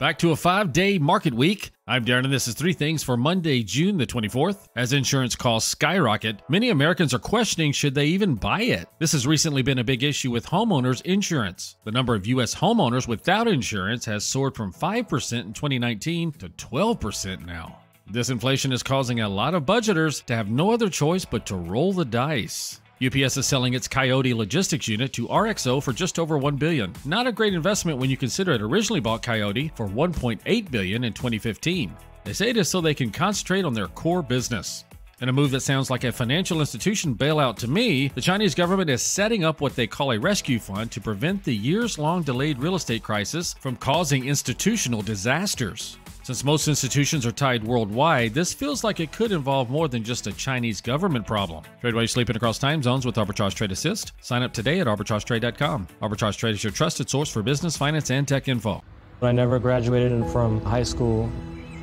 Back to a 5-day market week. I'm Darren and this is 3 things for Monday, June the 24th. As insurance costs skyrocket, many Americans are questioning should they even buy it. This has recently been a big issue with homeowners insurance. The number of U.S. homeowners without insurance has soared from 5% in 2019 to 12% now. This inflation is causing a lot of budgeters to have no other choice but to roll the dice. UPS is selling its Coyote logistics unit to RXO for just over $1 billion. Not a great investment when you consider it originally bought Coyote for $1.8 billion in 2015. They say it is so they can concentrate on their core business. In a move that sounds like a financial institution bailout to me, the Chinese government is setting up what they call a rescue fund to prevent the years-long delayed real estate crisis from causing institutional disasters. Since most institutions are tied worldwide, this feels like it could involve more than just a Chinese government problem. Trade while you're sleeping across time zones with Arbitrage Trade Assist. Sign up today at arbitragetrade.com. Arbitrage Trade is your trusted source for business, finance, and tech info. When I never graduated from high school,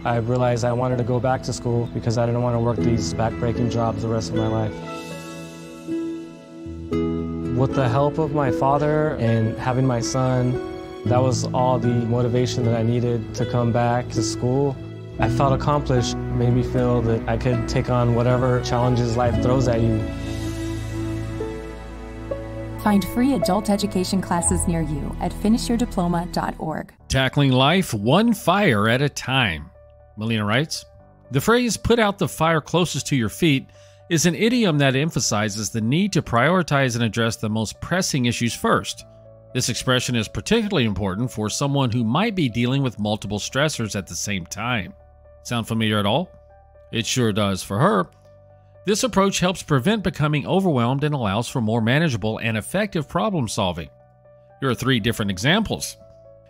I realized I wanted to go back to school because I didn't want to work these back-breaking jobs the rest of my life. With the help of my father and having my son, that was all the motivation that I needed to come back to school. I felt accomplished, made me feel that I could take on whatever challenges life throws at you. Find free adult education classes near you at finishyourdiploma.org. Tackling life one fire at a time. Melina writes, the phrase, put out the fire closest to your feet, is an idiom that emphasizes the need to prioritize and address the most pressing issues first. This expression is particularly important for someone who might be dealing with multiple stressors at the same time. Sound familiar at all? It sure does for her. This approach helps prevent becoming overwhelmed and allows for more manageable and effective problem solving. Here are 3 different examples.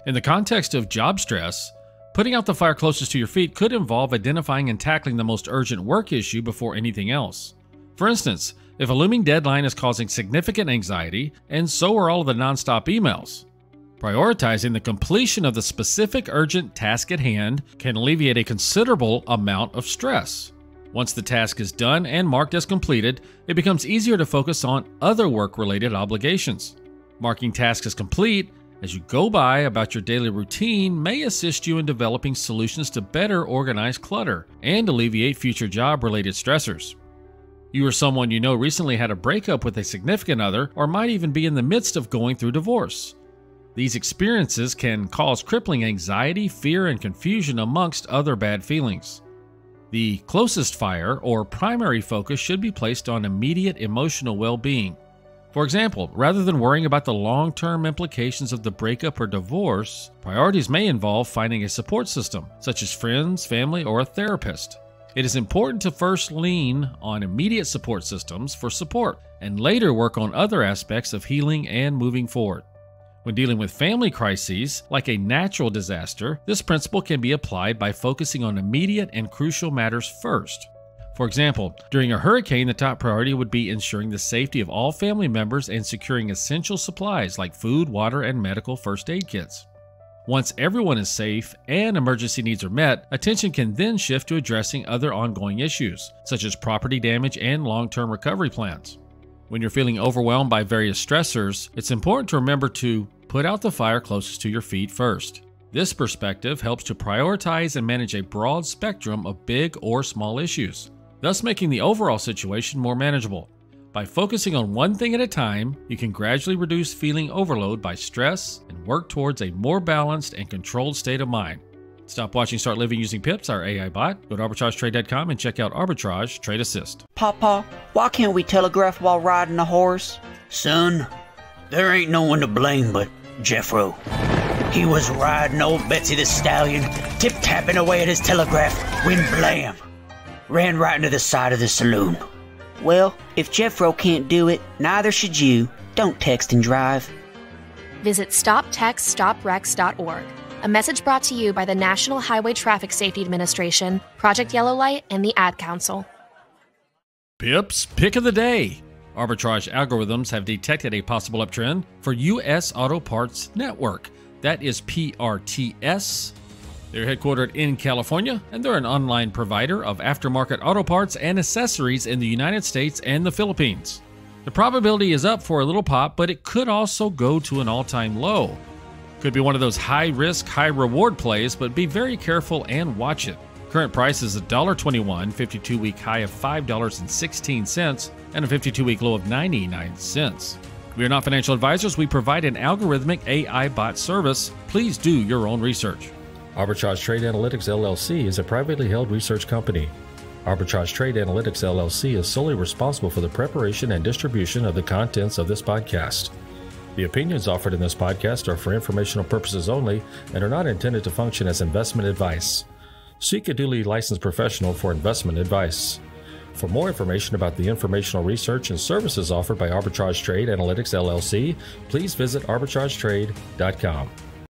In the context of job stress, putting out the fire closest to your feet could involve identifying and tackling the most urgent work issue before anything else. For instance, if a looming deadline is causing significant anxiety, and so are all of the nonstop emails, prioritizing the completion of the specific urgent task at hand can alleviate a considerable amount of stress. Once the task is done and marked as completed, it becomes easier to focus on other work-related obligations. Marking tasks as complete as you go by about your daily routine may assist you in developing solutions to better organize clutter and alleviate future job-related stressors. You or someone you know recently had a breakup with a significant other or might even be in the midst of going through divorce. These experiences can cause crippling anxiety, fear, and confusion amongst other bad feelings. The closest fire or primary focus should be placed on immediate emotional well-being. For example, rather than worrying about the long-term implications of the breakup or divorce, priorities may involve finding a support system, such as friends, family, or a therapist. It is important to first lean on immediate support systems for support and later work on other aspects of healing and moving forward. When dealing with family crises, like a natural disaster, this principle can be applied by focusing on immediate and crucial matters first. For example, during a hurricane, the top priority would be ensuring the safety of all family members and securing essential supplies like food, water, and medical first aid kits. Once everyone is safe and emergency needs are met, attention can then shift to addressing other ongoing issues, such as property damage and long-term recovery plans. When you're feeling overwhelmed by various stressors, it's important to remember to put out the fire closest to your feet first. This perspective helps to prioritize and manage a broad spectrum of big or small issues, thus making the overall situation more manageable. By focusing on one thing at a time, you can gradually reduce feeling overload by stress and work towards a more balanced and controlled state of mind. Stop watching, start living using Pips, our AI bot. Go to arbitragetrade.com and check out Arbitrage Trade Assist. Papa, why can't we telegraph while riding a horse? Son, there ain't no one to blame but Jeffro. He was riding old Betsy the Stallion, tip-tapping away at his telegraph, when blam! Ran right into the side of the saloon. Well, if Jeffro can't do it, neither should you. Don't text and drive. Visit StopTextStopWrecks.org. A message brought to you by the National Highway Traffic Safety Administration, Project Yellow Light, and the Ad Council. Pips Pick of the Day. Arbitrage algorithms have detected a possible uptrend for U.S. Auto Parts Network. That is PRTS. They're headquartered in California, and they're an online provider of aftermarket auto parts and accessories in the United States and the Philippines. The probability is up for a little pop, but it could also go to an all-time low. Could be one of those high-risk, high-reward plays, but be very careful and watch it. Current price is $1.21, 52-week high of $5.16, and a 52-week low of 99 cents. We are not financial advisors. We provide an algorithmic AI bot service. Please do your own research. Arbitrage Trade Analytics LLC is a privately held research company. Arbitrage Trade Analytics LLC is solely responsible for the preparation and distribution of the contents of this podcast. The opinions offered in this podcast are for informational purposes only and are not intended to function as investment advice. Seek a duly licensed professional for investment advice. For more information about the informational research and services offered by Arbitrage Trade Analytics LLC, please visit arbitragetrade.com.